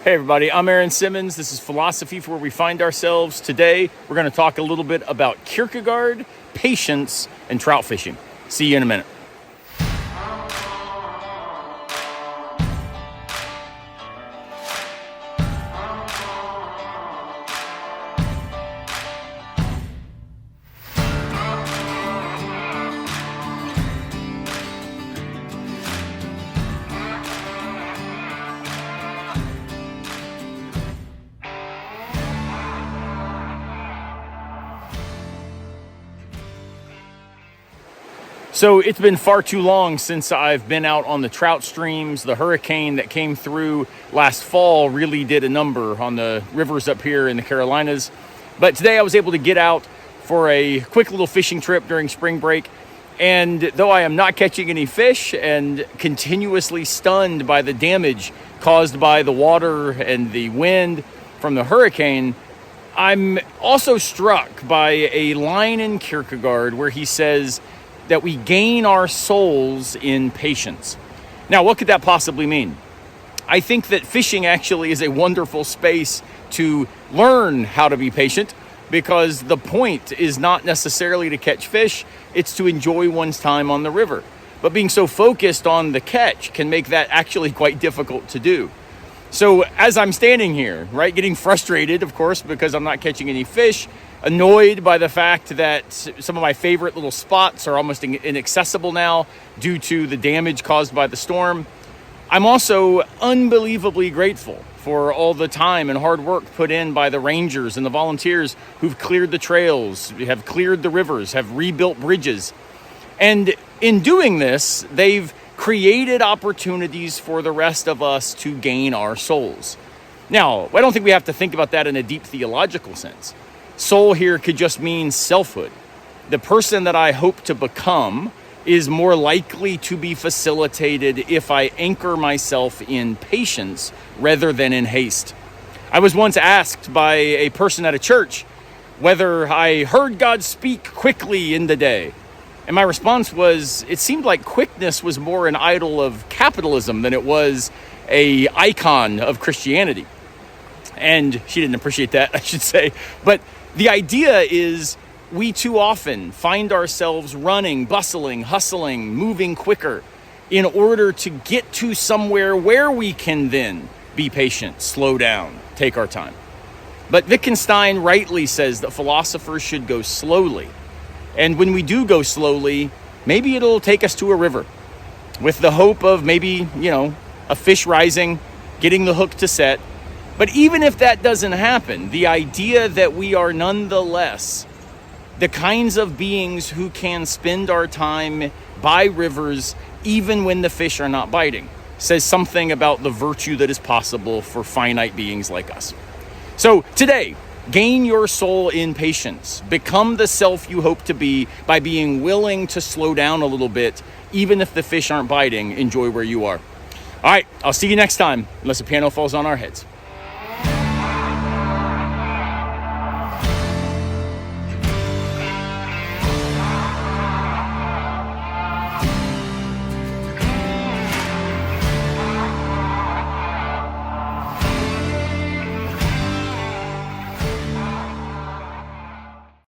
Hey everybody, I'm Aaron Simmons. This is Philosophy for Where We Find Ourselves. Today, we're going to talk a little bit about Kierkegaard, patience, and trout fishing. See you in a minute. So it's been far too long since I've been out on the trout streams. The hurricane that came through last fall really did a number on the rivers up here in the Carolinas. But today I was able to get out for a quick little fishing trip during spring break. And though I am not catching any fish and continuously stunned by the damage caused by the water and the wind from the hurricane, I'm also struck by a line in Kierkegaard where he says that we gain our souls in patience. Now, what could that possibly mean? I think that fishing actually is a wonderful space to learn how to be patient, because the point is not necessarily to catch fish, it's to enjoy one's time on the river. But being so focused on the catch can make that actually quite difficult to do. So as I'm standing here, right, getting frustrated, of course, because I'm not catching any fish, annoyed by the fact that some of my favorite little spots are almost inaccessible now due to the damage caused by the storm, I'm also unbelievably grateful for all the time and hard work put in by the rangers and the volunteers who've cleared the trails, have cleared the rivers, have rebuilt bridges. And in doing this, they've created opportunities for the rest of us to gain our souls. Now, I don't think we have to think about that in a deep theological sense. Soul here could just mean selfhood. The person that I hope to become is more likely to be facilitated if I anchor myself in patience rather than in haste. I was once asked by a person at a church whether I heard God speak quickly in the day. And my response was, it seemed like quickness was more an idol of capitalism than it was an icon of Christianity. And she didn't appreciate that, I should say. But the idea is we too often find ourselves running, bustling, hustling, moving quicker in order to get to somewhere where we can then be patient, slow down, take our time. But Wittgenstein rightly says that philosophers should go slowly. And when we do go slowly, maybe it'll take us to a river with the hope of maybe, a fish rising, getting the hook to set. But even if that doesn't happen, the idea that we are nonetheless the kinds of beings who can spend our time by rivers even when the fish are not biting says something about the virtue that is possible for finite beings like us. So today, gain your soul in patience. Become the self you hope to be by being willing to slow down a little bit. Even if the fish aren't biting, enjoy where you are. All right, I'll see you next time, unless a piano falls on our heads.